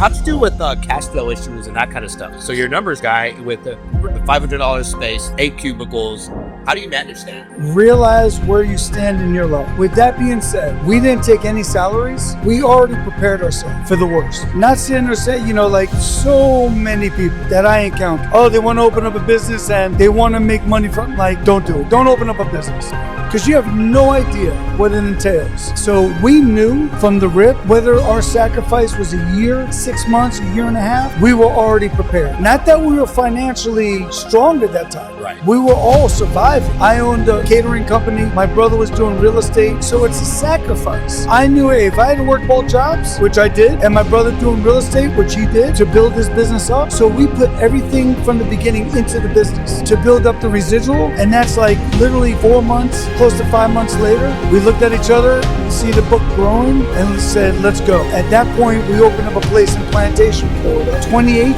how'd you do with cash flow issues and that kind of stuff? So you're a numbers guy with the $500 space, 8 cubicles. How do you manage that? Realize where you stand in your life. With that being said, we didn't take any salaries. We already prepared ourselves for the worst. Not sitting there saying, like so many people that I encounter, oh, they want to open up a business and they want to make money from, don't do it. Don't open up a business. Because you have no idea what it entails. So we knew from the rip, whether our sacrifice was a year, 6 months, a year and a half, we were already prepared. Not that we were financially strong at that time. Right. We were all surviving. I owned a catering company. My brother was doing real estate. So it's a sacrifice. I knew, hey, if I had to work both jobs, which I did, and my brother doing real estate, which he did, to build his business up. So we put everything from the beginning into the business to build up the residual. And that's literally 4 months, close to 5 months later, we looked at each other, see the book growing, and said, let's go. At that point, we opened up a place in Plantation, Florida. 28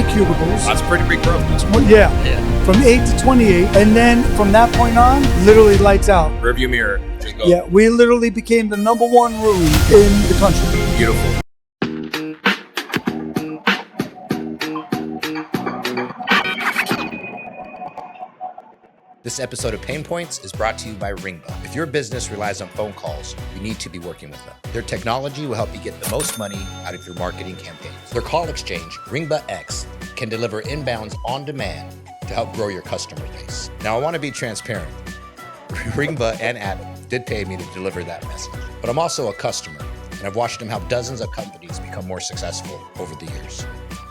cubicles. That's pretty big growth. Yeah. From 8 to 28. And then from that point on, literally lights out. Rearview mirror. Just go. Yeah, we literally became the #1 room in the country. Beautiful. This episode of Pain Points is brought to you by Ringba. If your business relies on phone calls, you need to be working with them. Their technology will help you get the most money out of your marketing campaigns. Their call exchange, Ringba X, can deliver inbounds on demand to help grow your customer base. Now, I want to be transparent. Ringba and Adam did pay me to deliver that message, but I'm also a customer, and I've watched them help dozens of companies become more successful over the years.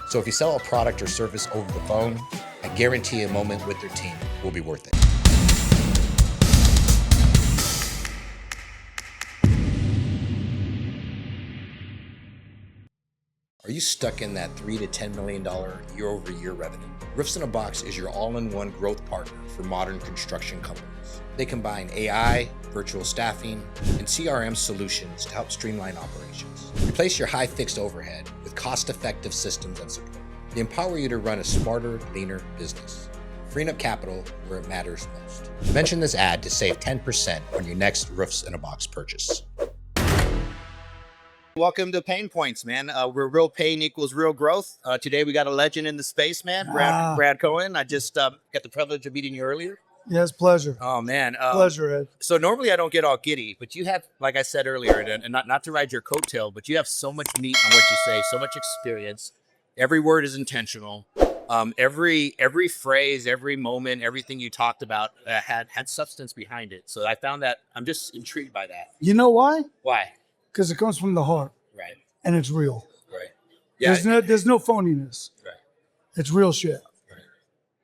So if you sell a product or service over the phone, I guarantee a moment with their team will be worth it. Are you stuck in that $3 to $10 million year-over-year revenue? Roofs in a Box is your all-in-one growth partner for modern construction companies. They combine AI, virtual staffing, and CRM solutions to help streamline operations. Replace your high fixed overhead with cost-effective systems and support. They empower you to run a smarter, leaner business, freeing up capital where it matters most. Mention this ad to save 10% on your next Roofs in a Box purchase. Welcome to Pain Points, man. We're real pain equals real growth. Today we got a legend in the space, man. Brad Cohen. I just got the privilege of meeting you earlier. Yes, pleasure. Oh, man. Pleasure, Ed. So normally I don't get all giddy, but you have, like I said earlier, and not to ride your coattail, but you have so much meat on what you say, so much experience. Every word is intentional. Every phrase, every moment, everything you talked about had substance behind it. So I found that I'm just intrigued by that. You know why? Why? Because it comes from the heart. Right. And it's real. Right. Yeah. There's no phoniness. Right. It's real shit.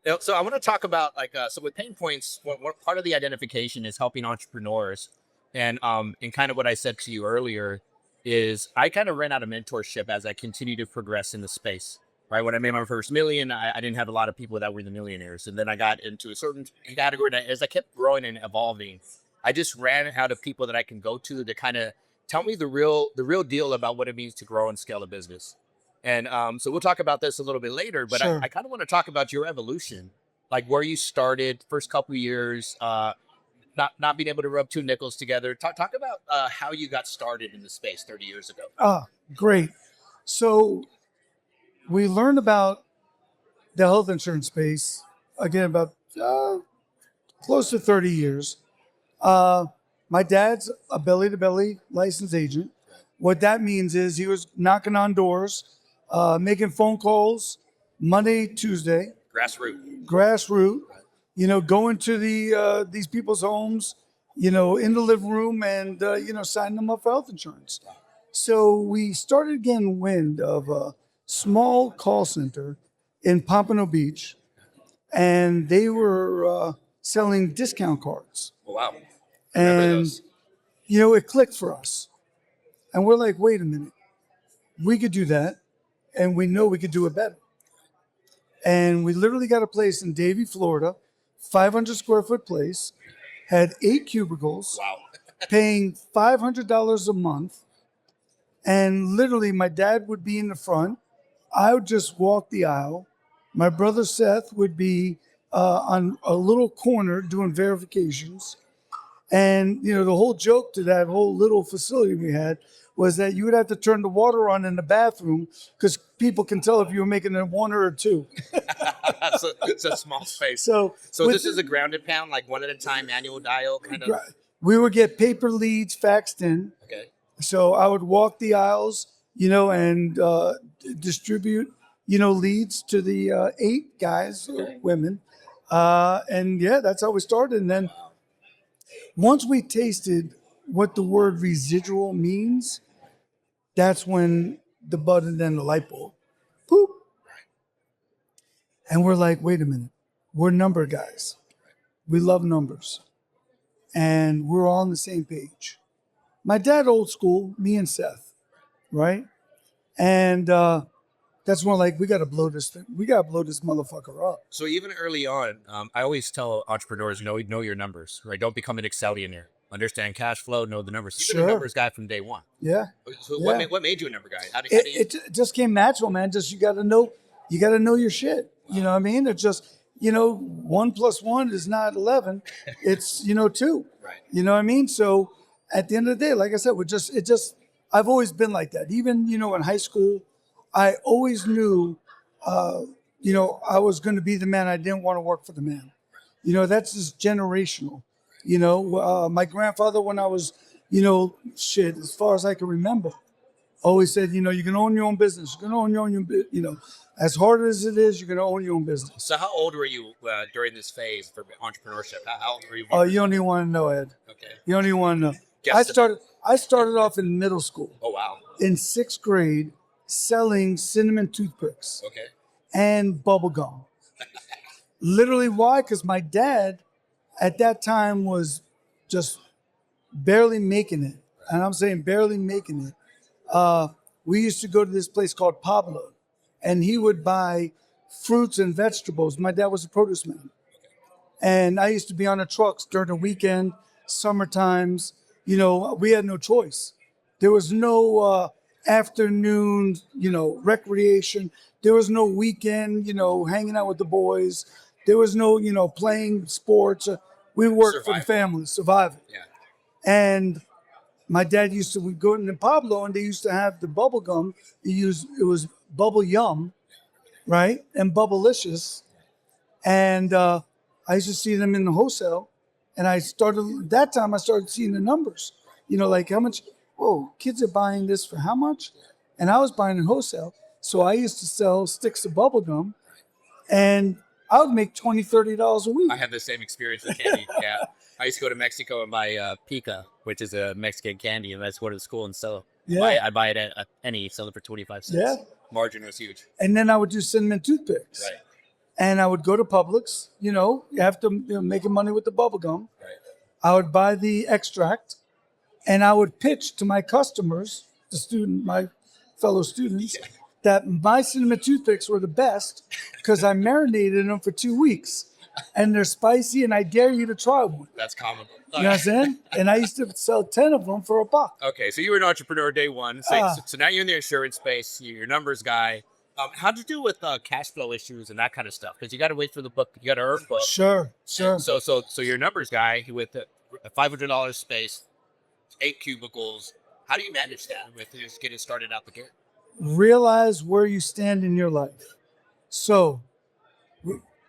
Right. So I want to talk about so with Pain Points, what part of the identification is helping entrepreneurs, and kind of what I said to you earlier is I kind of ran out of mentorship as I continue to progress in the space. Right. When I made my first million, I didn't have a lot of people that were the millionaires, and then I got into a certain category. And as I kept growing and evolving, I just ran out of people that I can go to kind of tell me the real deal about what it means to grow and scale a business. And so we'll talk about this a little bit later, but sure. I kind of want to talk about your evolution, like where you started, first couple of years, not being able to rub two nickels together. Talk about how you got started in the space 30 years ago. Great. So we learned about the health insurance space, again, about close to 30 years. My dad's a belly-to-belly licensed agent. What that means is he was knocking on doors, making phone calls Monday, Tuesday. Grassroots. Going to these people's homes, in the living room and, signing them up for health insurance. So we started getting wind of a small call center in Pompano Beach, and they were selling discount cards. Oh, wow. And, it clicked for us. And we're like, wait a minute. We could do that. And we know we could do it better. And we literally got a place in Davie, Florida, 500 square foot place, had 8 cubicles, wow. paying $500 a month. And literally my dad would be in the front. I would just walk the aisle. My brother Seth would be on a little corner doing verifications. And, the whole joke to that whole little facility we had was that you would have to turn the water on in the bathroom because people can tell if you were making a 1 or a 2. So it's a small space. So This is a grounded pound, like 1 at a time manual dial kind of. we would get paper leads faxed in. Okay. So I would walk the aisles, and distribute, leads to the 8 guys, women. And yeah, that's how we started. And then once we tasted what the word residual means, that's when the button and the light bulb, boop. And we're like, wait a minute, we're number guys. We love numbers. And we're all on the same page. My dad, old school, me and Seth, right? And that's when like, we got to blow this thing. We got to blow this motherfucker up. So even early on, I always tell entrepreneurs, know your numbers, right? Don't become an Excelian. Understand cash flow, know the numbers. You've been a numbers guy from day one. Yeah. So yeah. What made you a number guy? It just came natural, man. Just you got to know your shit. Wow. You know what I mean? It's just 1 + 1 is not 11. It's 2. Right. You know what I mean? So at the end of the day, like I said, I've always been like that. Even in high school, I always knew, I was going to be the man. I didn't want to work for the man. That's just generational. My grandfather, when I was, as far as I can remember, always said, you can own your own business. You're going to own your own, as hard as it is, you're going to own your own business. So how old were you during this phase for entrepreneurship? How old were you? Oh, you don't even want to know, Ed. Okay. You don't even want to know. I started off in middle school. Oh, wow. In 6th grade, selling cinnamon toothpicks. Okay. And bubble gum. Literally, why? Because my dad at that time was just barely making it. And I'm saying barely making it. We used to go to this place called Pablo, and he would buy fruits and vegetables. My dad was a produce man. And I used to be on the trucks during the weekend, summer times. We had no choice. There was no afternoon, recreation. There was no weekend, hanging out with the boys. There was no, playing sports. We worked for the family, surviving. Yeah. And my dad we'd go into Pablo, and they used to have the bubble gum. It was Bubble Yum, right? And Bubblicious. And I used to see them in the wholesale. And I started seeing the numbers, like how much, kids are buying this for how much? And I was buying in wholesale. So I used to sell sticks of bubble gum, and I would make $20, $30 a week. I had the same experience with candy. Yeah. I used to go to Mexico and buy pica, which is a Mexican candy, and that's go to the school and sell. Yeah. I buy it at any, sell it for 25 cents. Yeah. Margin was huge. And then I would do cinnamon toothpicks. Right. And I would go to Publix, after making money with the bubble gum. Right. I would buy the extract, and I would pitch to my customers, my fellow students, that my cinnamon toothpicks were the best because I marinated them for 2 weeks. And they're spicy, and I dare you to try one. That's common. You know what I'm saying? And I used to sell 10 of them for $1. Okay, so you were an entrepreneur day one. So now you're in the insurance space. You're a numbers guy. How'd you do with cash flow issues and that kind of stuff? Because you got to wait for the book. You got to earn book. Sure. So you're a numbers guy with a $500 space, 8 cubicles. How do you manage that with just getting started out the gate? Realize where you stand in your life. So,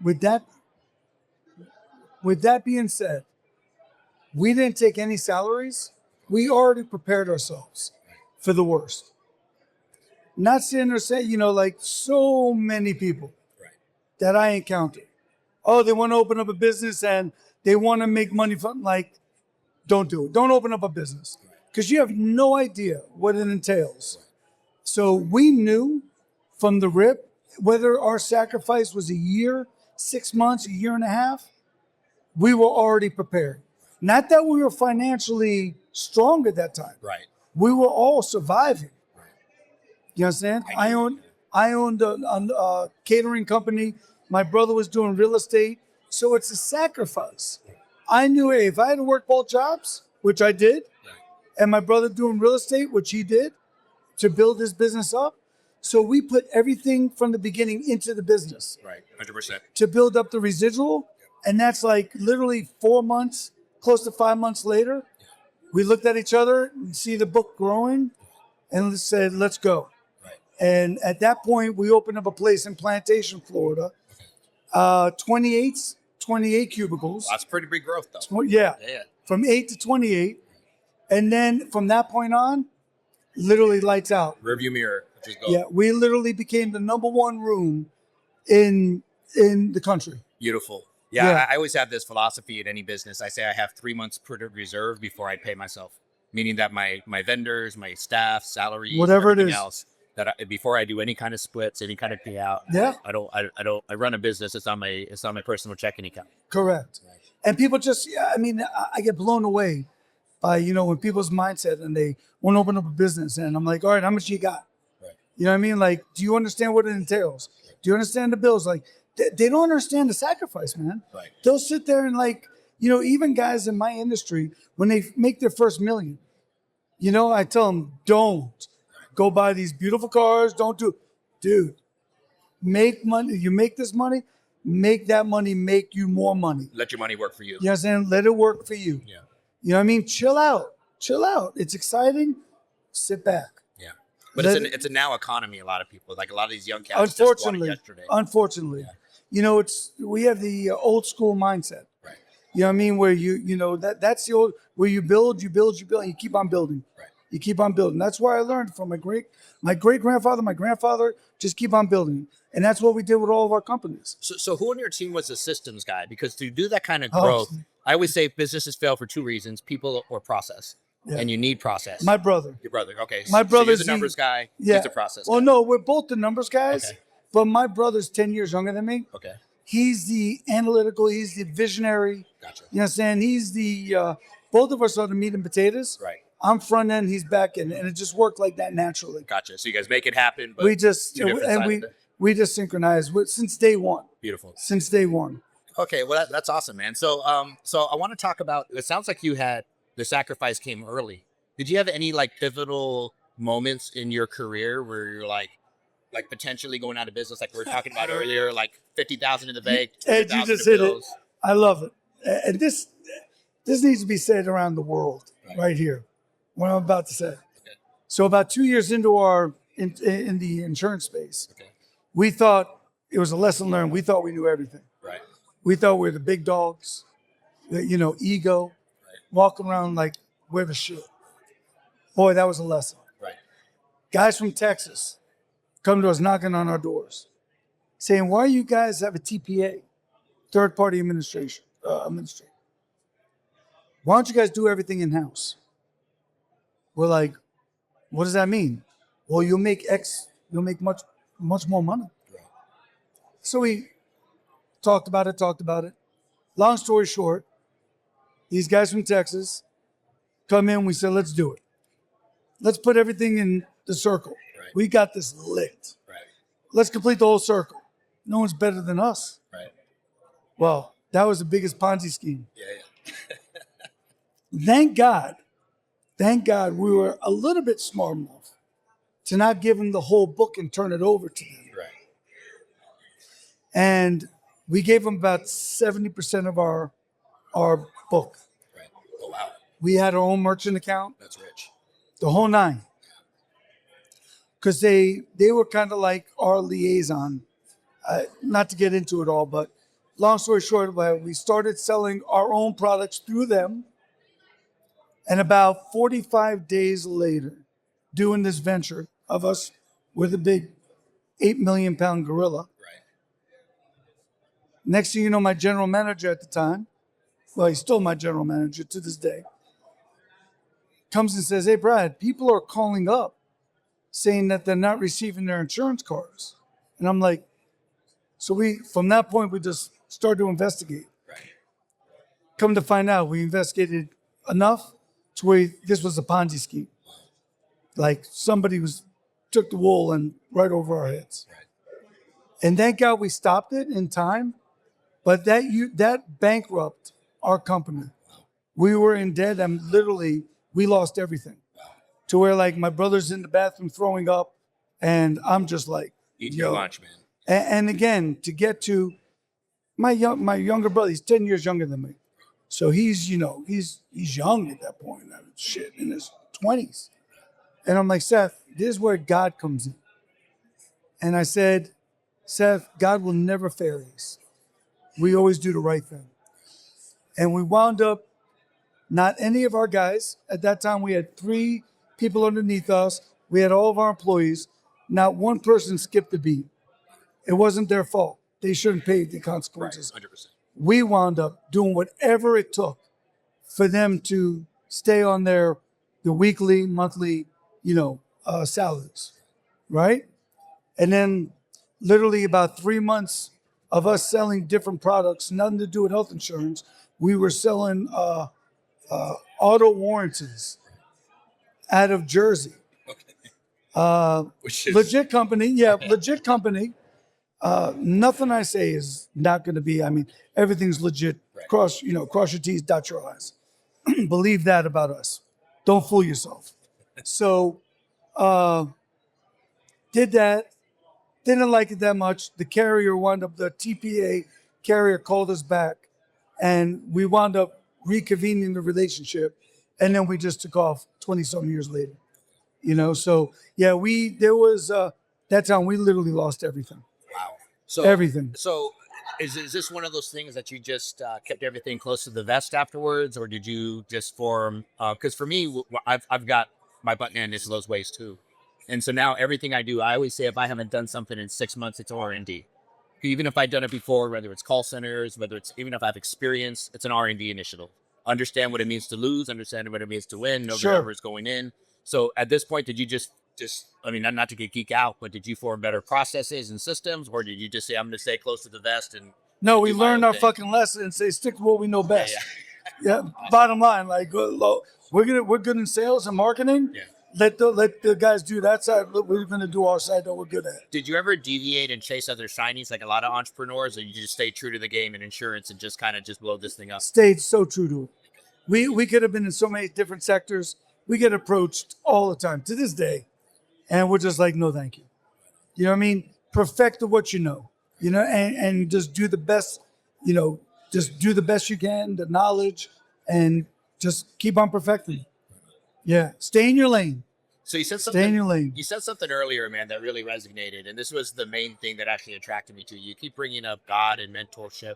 with that being said, we didn't take any salaries. We already prepared ourselves for the worst. Not sitting there saying, like so many people that I encountered. Oh, they want to open up a business and they want to make money from, don't do it. Don't open up a business because you have no idea what it entails. So we knew from the rip, whether our sacrifice was a year, 6 months, a year and a half, we were already prepared. Not that we were financially strong at that time. Right. We were all surviving. You understand? I owned a catering company. My brother was doing real estate. So it's a sacrifice. I knew, hey, if I had to work both jobs, which I did, and my brother doing real estate, which he did, to build his business up. So we put everything from the beginning into the business. Right, 100%. To build up the residual. And that's like literally 4 months, close to 5 months later, we looked at each other and see the book growing. and said, let's go. Right. And at that point, we opened up a place in Plantation, Florida. 28 cubicles. That's pretty big growth, though. Yeah. Yeah. From 8 to 28. And then from that point on, literally lights out. Rearview mirror. Just go. Yeah. We literally became the number one room in the country. Beautiful. Yeah. I always have this philosophy in any business. I say I have 3 months product reserve before I pay myself, meaning that my vendors, my staff, salaries, whatever it everything is, else, that before I do any kind of splits, any kind of payout, yeah, I run a business. It's on my personal checking account. correct. Right. And people just, I mean, I get blown away by, when people's mindset and they want to open up a business, and I'm like, all right, how much you got? Right. You know what I mean? Like, do you understand what it entails? Right. Do you understand the bills? Like, they don't understand the sacrifice, man. Right. They'll sit there and even guys in my industry, when they make their first million, I tell them, don't go buy these beautiful cars. Don't dude, make money. You make this money, make that money make you more money. Let your money work for you. You know what I'm saying? Let it work for you. Yeah. You know what I mean? Chill out. It's exciting. Sit back. Yeah. But it's a now economy. A lot of people, like a lot of these young cats, just bought it yesterday. Unfortunately, yeah. We have the old school mindset. Right. You know what I mean? Where that's the old, where you build, and you keep on building. Right. You keep on building. That's why I learned from my great grandfather, my grandfather, just keep on building. And that's what we did with all of our companies. So who on your team was the systems guy? Because to do that kind of growth, I always say businesses fail for two reasons: people or process. Yeah. And you need process. My brother. Your brother. Okay. My brother's the numbers guy. Yeah. He's the process guy. Well, no, we're both the numbers guys. Okay. But my brother's 10 years younger than me. Okay. He's the analytical. He's the visionary. Gotcha. You know what I'm saying? He's the, both of us are the meat and potatoes. Right. I'm front end, he's back end. And it just worked like that naturally. Gotcha. So you guys make it happen. But we just synchronized since day one. Beautiful. Since day one. Okay. Well, that's awesome, man. So I want to talk about, it sounds like you had, the sacrifice came early. Did you have any pivotal moments in your career where you're like potentially going out of business, like we were talking about earlier, like 50,000 in the bank? And you just hit it. I love it. And this needs to be said around the world right here, what I'm about to say. Okay. So about 2 years into our, in the insurance space, we thought it was a lesson learned. We thought we knew everything. Right. We thought we were the big dogs, ego, walking around like we're the shit. Boy, that was a lesson. Right. Guys from Texas come to us knocking on our doors saying, why you guys have a TPA, third party administrator? Why don't you guys do everything in-house? We're like, what does that mean? Well, you'll make much more money. Right. So we talked about it. Long story short, these guys from Texas come in, we said, let's do it. Let's put everything in the circle. Right. We got this licked. Right. Let's complete the whole circle. No one's better than us. Right. Well, that was the biggest Ponzi scheme. Yeah. Thank God we were a little bit smart enough to not give them the whole book and turn it over to them. Right. And we gave them about 70% of our book. Right. Oh, wow. We had our own merchant account. That's rich. The whole nine. Because they were kind of like our liaison. Not to get into it all, but long story short, we started selling our own products through them. And about 45 days later, doing this venture of us with a big 8 million pound gorilla. Right. Next thing you know, my general manager at the time, well, he's still my general manager to this day, comes and says, hey, Brad, people are calling up saying that they're not receiving their insurance cards. And I'm like, so from that point, we just started to investigate. Right. Come to find out, we investigated enough to where this was a Ponzi scheme. Like somebody took the wool and right over our heads. Right. And thank God we stopped it in time. But that bankrupt our company. Wow. We were in debt and literally we lost everything. Wow. To where my brother's in the bathroom throwing up and I'm just like, eat your lunch, man. And again, to get to my younger brother, he's 10 years younger than me. So he's young at that point. Shit, in his 20s. And I'm like, Seth, this is where God comes in. And I said, Seth, God will never fail us. We always do the right thing. And we wound up, not any of our guys, at that time we had 3 people underneath us. We had all of our employees. Not one person skipped a beat. It wasn't their fault. They shouldn't pay the consequences. 100%. We wound up doing whatever it took for them to stay on the weekly, monthly, salaries, right? And then literally about 3 months of us selling different products, nothing to do with health insurance, we were selling auto warranties out of Jersey. Which is Legit company, legit company. Nothing I say is not going to be. I mean, everything's legit. Right. Cross your T's, dot your I's. Believe that about us. Don't fool yourself. So, did that. Didn't like it that much. The carrier wound up. The TPA carrier called us back, and we wound up reconvening the relationship, and then we just took off 20-some years later. So yeah, there was that time we literally lost everything. wow. So Everything. So is this one of those things that you just kept everything close to the vest afterwards, or did you just form? Because for me, I've got my button end is those ways too, and so now everything I do, I always say if I haven't done something in 6 months, it's R&D. Even if I've done it before, whether it's call centers, whether it's even if I've experience, it's an R&D initiative. Understand what it means to lose, understand what it means to win, know Sure. whatever is going in. So at this point, did you just I mean, not to get geek out, but did you form better processes and systems, or did you just say I'm going to stay close to the vest and No, we do my learned own our thing? fucking lesson and say stick to what we know best. Yeah, Yeah. Bottom line, like we're good in sales and marketing. yeah. Let the guys do that side. We're gonna do our side that we're good at. Did you ever deviate and chase other shinies like a lot of entrepreneurs, or you just stay true to the game in insurance and just kind of just blow this thing up? Stayed so true to it. We could have been in so many different sectors. We get approached all the time to this day, and we're just like, no, thank you. You know what I mean? Perfect what you know. And just do the best. Just do the best you can. The knowledge, and just keep on perfecting. Yeah, stay in your lane. So you said Stay in something. your lane. You said something earlier, man, that really resonated, and this was the main thing that actually attracted me to you. You keep bringing up God and mentorship,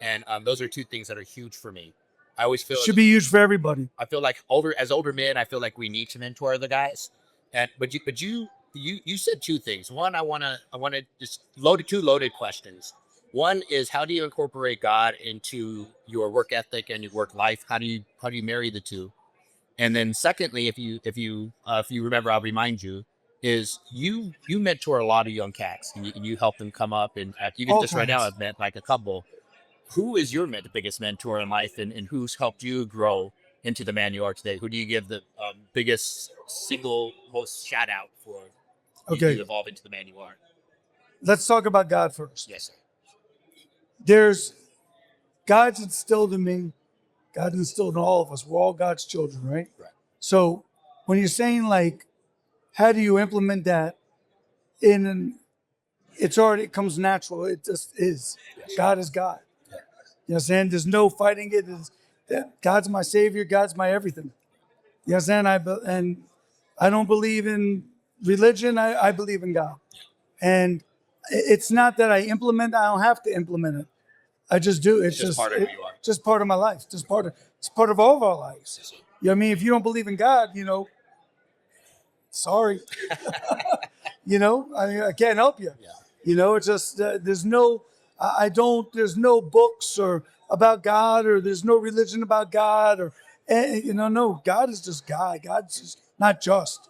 and those are 2 things that are huge for me. I always feel Should be huge for everybody. I feel like older men, I feel like we need to mentor the guys. And but you said 2 things. One, I wanna just loaded 2 loaded questions. One is how do you incorporate God into your work ethic and your work life? How do you marry the 2? And then secondly, if you remember, I'll remind you, is you mentor a lot of young cats and you help them come up and even All just right now kinds. I've met like a couple. Who is your biggest mentor in life, and who's helped you grow into the man you are today? Who do you give the biggest single most shout out for Okay. you evolve into the man you are? Let's talk about God first. Yes, sir. There's God's instilled in me. God's instilled in all of us. We're all God's children, right? Right. So when you're saying like, how do you implement that it comes natural. It just is. Yes. God is God. Yeah. You know what I'm saying? There's no fighting it. God's my savior. God's my everything. You know what I'm saying? And I don't believe in religion. I believe in God. And it's not that I implement. I don't have to implement it. I just do. It's just part of who you are. Just part of my life. It's part of all of our lives. Yes, sir. You know what I mean? If you don't believe in God, sorry. I can't help you. Yeah. It's just there's no books or about God, or there's no religion about God, or no. God is just God. God's just not just.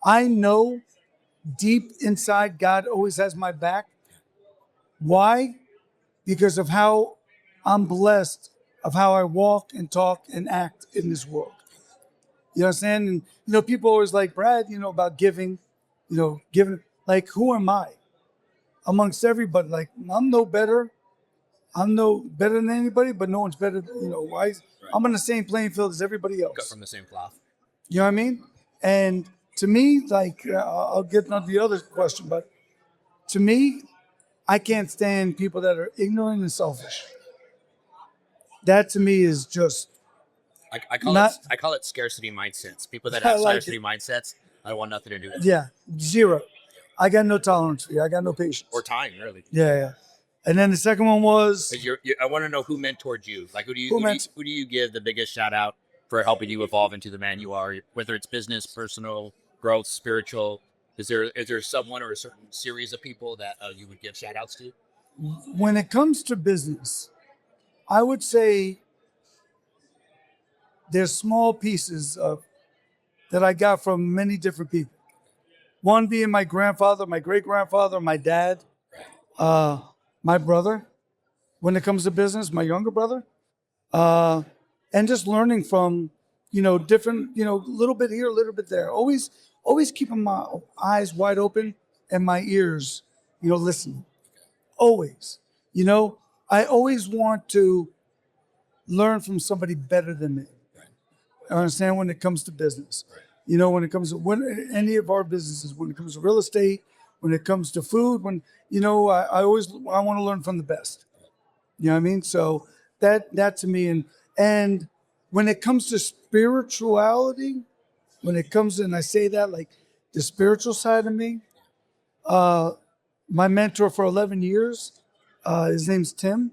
I know deep inside God always has my back. Why? Because of how I'm blessed, of how I walk and talk and act in this world. You know what I'm saying? And, people always like, Brad, about giving, giving, like, who am I amongst everybody? Like, I'm no better than anybody, but no one's better, why? Right. I'm on the same playing field as everybody else. Cut from the same cloth. You know what I mean? And to me, like, I'll get on the other question, but to me, I can't stand people that are ignorant and selfish. That to me is just I call Not, it scarcity mindsets. People that I have like scarcity it. mindsets, I want nothing to do with it. Yeah, zero. I got no tolerance for you. I got no patience. Or time, really. Yeah, yeah. And then the second one was 'Cause I want to know who mentored you. Like, who meant who do you give the biggest shout out for helping you evolve into the man you are? Whether it's business, personal growth, spiritual. Is there someone or a certain series of people that you would give shout outs to? when it comes to business, I would say there's small pieces of that I got from many different people. One being my grandfather, my great grandfather, my dad, uh, my brother. When it comes to business, my younger brother, uh, and just learning from different little bit here, a little bit there. Always keeping my eyes wide open and my ears listening. Always, you know, I always want to learn from somebody better than me. I understand when it comes to business. When it comes to any of our businesses, when it comes to real estate, when it comes to food, when I want to learn from the best. You know what I mean? So that to me, and when it comes to spirituality, when it comes to, and I say that like the spiritual side of me, my mentor for 11 years, his name's Tim,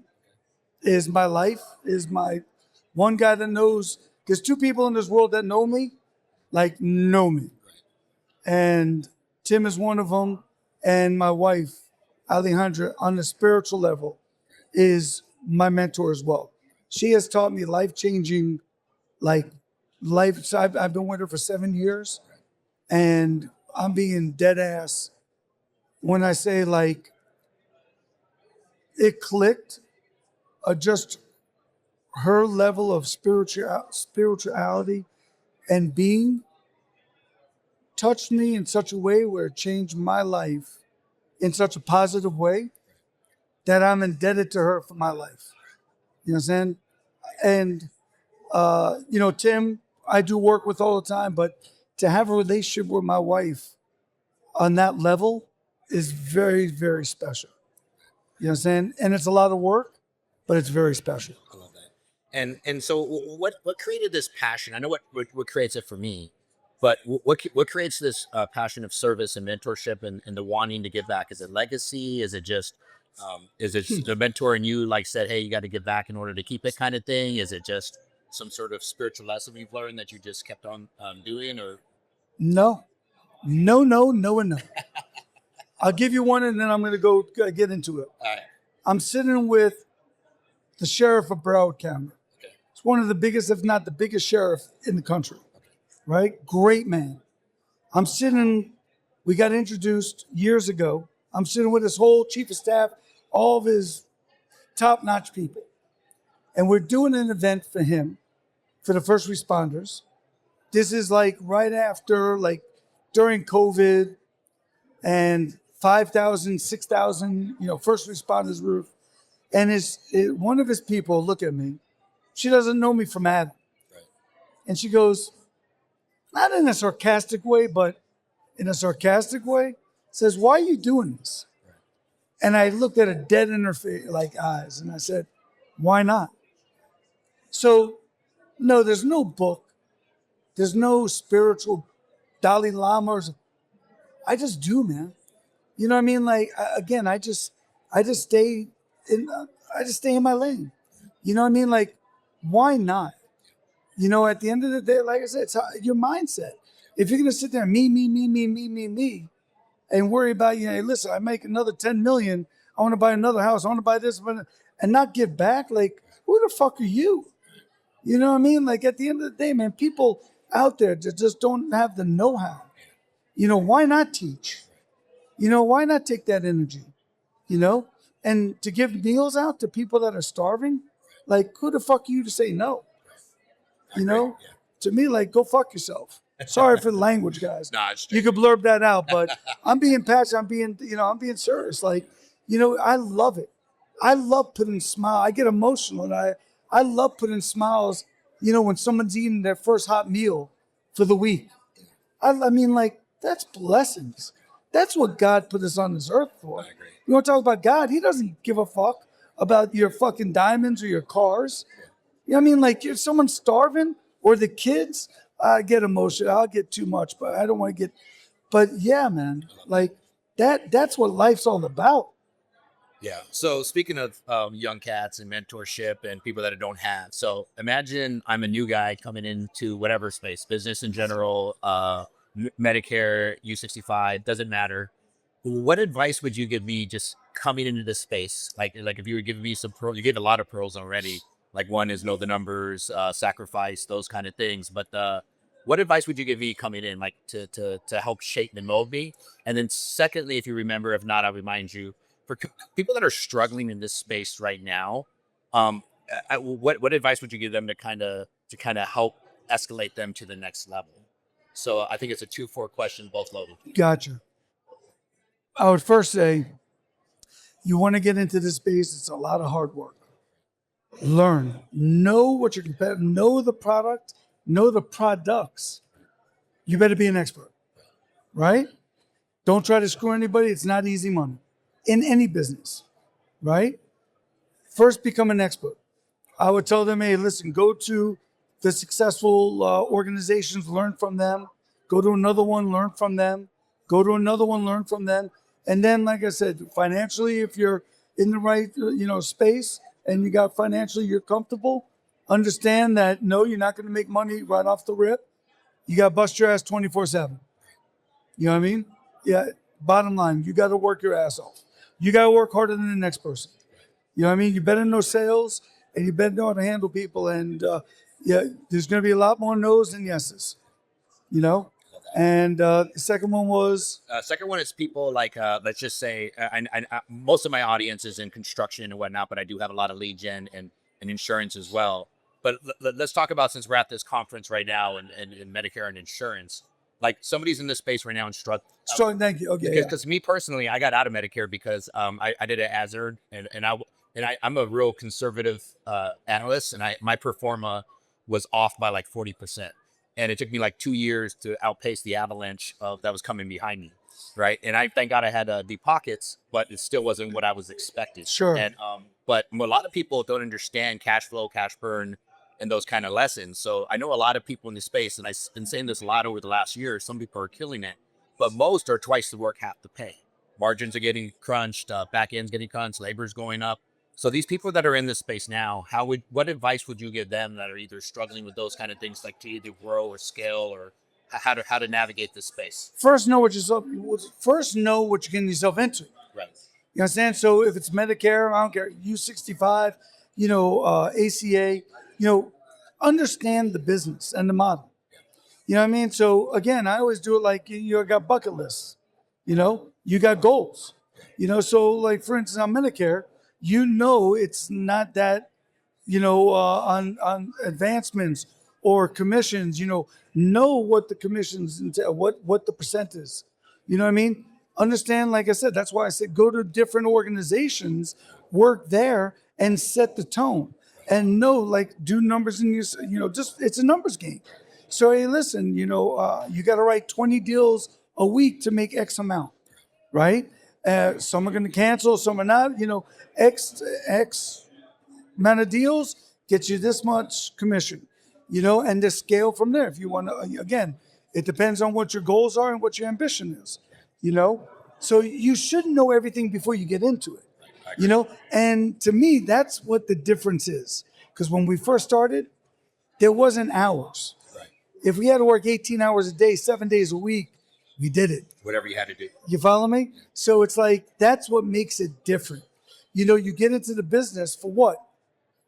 is my life, is my one guy that knows. There's two people in this world that know me, like know me. And Tim is one of them. And my wife, Alejandra, on the spiritual level, is my mentor as well. She has taught me life-changing, like life. So I've been with her for 7 years, and I'm being dead ass when I say like it clicked. Just her level of spirituality and being touched me in such a way where it changed my life in such a positive way that I'm indebted to her for my life. You know what I'm saying? And Tim, I do work with all the time, but to have a relationship with my wife on that level is very, very special. You know what I'm saying? And it's a lot of work, but it's very special. I love that. And so what created this passion? I know what creates it for me, but what creates this passion of service and mentorship and the wanting to give back? Is it legacy? Is it the mentor in you like said, hey, you got to give back in order to keep it kind of thing? Is it just some sort of spiritual lesson you've learned that you just kept on doing? Or No, no. I'll give you one, and then I'm going to go get into it. all right, I'm sitting with the sheriff of Broward County. okay, It's one of the biggest, if not the biggest sheriff in the country, right? Great man. We got introduced years ago. I'm sitting with his whole chief of staff, all of his top-notch people. And we're doing an event for him, for the first responders. This is like right after, like during COVID, and 5,000, 6,000, first responders were, and one of his people look at me. She doesn't know me from Adam. right, And she goes, not in a sarcastic way, but in a sarcastic way, says, why are you doing this? right, And I looked at her dead in her face, like eyes, and I said, why not? So, no, there's no book. There's no spiritual Dalai Lama. I just do, man. You know what I mean? Like, again, I just stay in my lane. You know what I mean? Like, why not? At the end of the day, like I said, it's your mindset. If you're gonna sit there, me, and worry about, hey, listen, I make another 10 million. I want to buy another house. I want to buy this, and not give back. Like, who the fuck are you? You know what I mean? Like, at the end of the day, man, people out there just don't have the know-how. Why not teach? Why not take that energy? And to give meals out to people that are starving, like, who the fuck are you to say no? yeah. To me, like, go fuck yourself. Sorry for the language, guys. Nah, it's You could blurb that out, but I'm being passionate. I'm being serious. Like, I love it. I love putting smiles. I get emotional, and I love putting smiles. When someone's eating their first hot meal for the week. I mean, like, that's blessings. That's what God put us on this earth for. I agree. You want to talk about God? He doesn't give a fuck about your fucking diamonds or your cars. You know what I mean? Like, if someone's starving, Or the kids, I get emotional. I'll get too much, but I don't want to get. But yeah, man, like that's what life's all about. Yeah. So speaking of young cats and mentorship and people that I don't have, so imagine I'm a new guy coming into whatever space, business in general, Medicare, U65, doesn't matter. What advice would you give me just coming into this space? Like if you were giving me some pearl, you gave a lot of pearls already. Like one is know the numbers, sacrifice, those kind of things. But what advice would you give me coming in, like to help shape and mold me? And then secondly, if you remember, if not, I'll remind you for people that are struggling in this space right now, what advice would you give them to kind of help escalate them to the next level? So I think it's a 2-4 question, both loaded. Gotcha. I would first say, you want to get into this space. It's a lot of hard work. Learn, know what your competitor, know the product, know the products. You better be an expert, right? Don't try to screw anybody. It's not easy money in any business, right? First, become an expert. I would tell them, hey, listen, go to the successful organizations, learn from them. Go to another one, learn from them. Go to another one, learn from them. And then, like I said, financially, if you're in the right, space and you got financially, you're comfortable, understand that, no, you're not going to make money right off the rip. You got to bust your ass 24/7. You know what I mean? Yeah. Bottom line, you got to work your ass off. You got to work harder than the next person. You know what I mean? You better know sales and you better know how to handle people. And yeah, there's going to be a lot more no's than yeses, you know? And the second one was, Second one is people like let's just say most of my audience is in construction and whatnot, but I do have a lot of lead gen and insurance as well. But let's talk about, since we're at this conference right now and Medicare and insurance, like somebody's in this space right now and struggle. strong, thank you. Okay. Yeah. Because me personally, I got out of Medicare because I did an hazard I'm a real conservative analyst, and my performa was off by like 40%. And it took me like 2 years to outpace the avalanche that was coming behind me, right? And I thank God I had deep pockets, but it still wasn't what I was expecting. Sure. And but a lot of people don't understand cash flow, cash burn, and those kind of lessons. So I know a lot of people in this space, and I've been saying this a lot over the last year. Some people are killing it, but most are twice the work, half the pay. Margins are getting crunched, back end's getting crunched, labor's going up. So these people that are in this space now, what advice would you give them that are either struggling with those kind of things, like to either grow or scale, or how to navigate this space? First, know what you're getting yourself into. Right. You understand? So if it's Medicare, I don't care, U65, ACA, understand the business and the model. You know what I mean? So again, I always do it like you got bucket lists. You got goals. So like for instance, on Medicare, it's not that, on advancements or commissions, know what the commissions entail, what the percent is. You know what I mean? Understand, like I said, that's why I said go to different organizations, work there, and set the tone. And do numbers in your, just it's a numbers game. So hey, listen, you got to write 20 deals a week to make X amount, right? Some are going to cancel, some are not. X amount of deals gets you this much commission, and the scale from there. If you want to, again, it depends on what your goals are and what your ambition is, So you should know everything before you get into it, And to me, that's what the difference is. Because when we first started, there wasn't hours. Right. If we had to work 18 hours a day, 7 days a week, we did it. Whatever you had to do. You follow me? So it's like, that's what makes it different. You get into the business for what?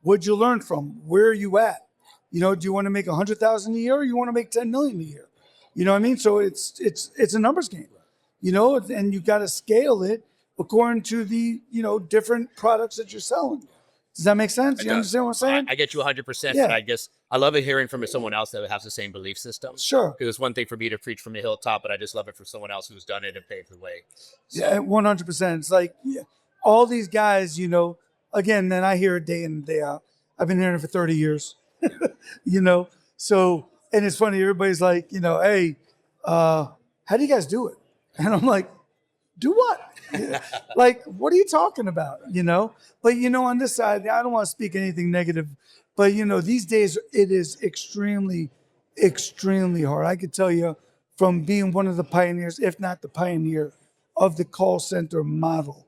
What'd you learn from? Where are you at? Do you want to make 100,000 a year, or you want to make 10 million a year? You know what I mean? So it's a numbers game, and you got to scale it according to the, different products that you're selling. Does that make sense? You understand what I'm saying? I get you 100%. Yeah. But I guess I love it hearing from someone else that has the same belief system. Sure. Because it's one thing for me to preach from the hilltop, but I just love it for someone else who's done it and paved the way. So. Yeah, 100%. It's like all these guys, again, man, I hear it day in and day out. I've been hearing it for 30 years, So, and it's funny, everybody's like, hey, how do you guys do it? And I'm like, do what? Like, what are you talking about? But on this side, I don't want to speak anything negative But these days it is extremely hard. I could tell you from being one of the pioneers, if not the pioneer, of the call center model,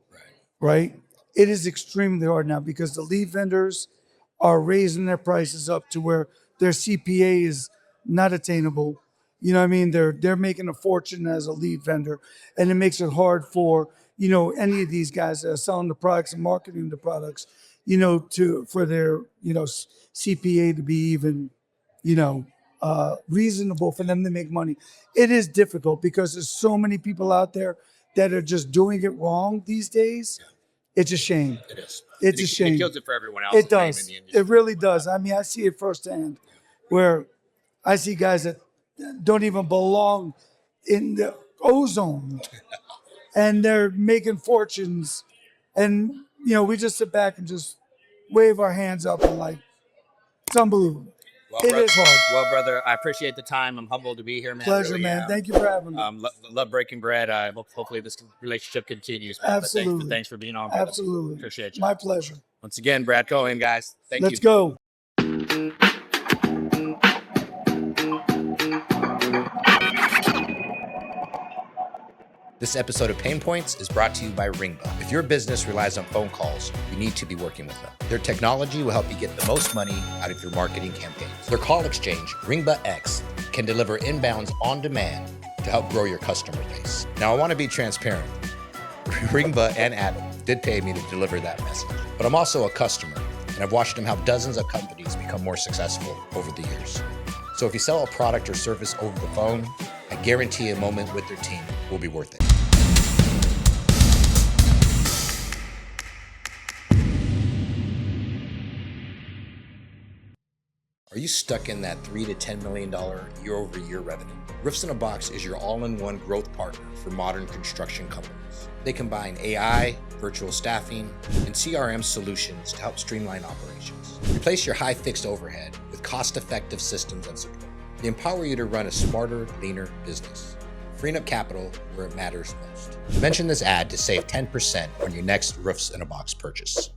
right? It is extremely hard now because the lead vendors are raising their prices up to where their CPA is not attainable. You know what I mean? They're making a fortune as a lead vendor, and it makes it hard for any of these guys that are selling the products and marketing the products, for their CPA to be even reasonable for them to make money. It is difficult because there's so many people out there that are just doing it wrong these days. It's a shame. It is. It's a It shame. kills it for everyone else. It does. It really does. I mean, I see it firsthand where I see guys that don't even belong in the ozone and they're making fortunes. And, we just sit back and just wave our hands up and like, it's unbelievable. Well, It is hard. Well, brother, I appreciate the time. I'm humbled to be here, man. Pleasure, Really man. am. Thank you for having me. Love breaking bread. Hopefully this relationship continues. Man. Absolutely. But thanks for being on. Brother. Absolutely. Appreciate you. My pleasure. Once again, Brad Cohen, guys. Thank you. Let's go. This episode of Pain Points is brought to you by Ringba. If your business relies on phone calls, you need to be working with them. Their technology will help you get the most money out of your marketing campaigns. Their call exchange, Ringba X, can deliver inbounds on demand to help grow your customer base. Now, I want to be transparent. Ringba and Adam did pay me to deliver that message, but I'm also a customer, and I've watched them help dozens of companies become more successful over the years. So if you sell a product or service over the phone, I guarantee a moment with their team will be worth it. Are you stuck in that $3 to $10 million year-over-year revenue? Roofs in a Box is your all-in-one growth partner for modern construction companies. They combine AI, virtual staffing, and CRM solutions to help streamline operations. Replace your high fixed overhead with cost-effective systems and support. They empower you to run a smarter, leaner business, freeing up capital where it matters most. Mention this ad to save 10% on your next Roofs in a Box purchase.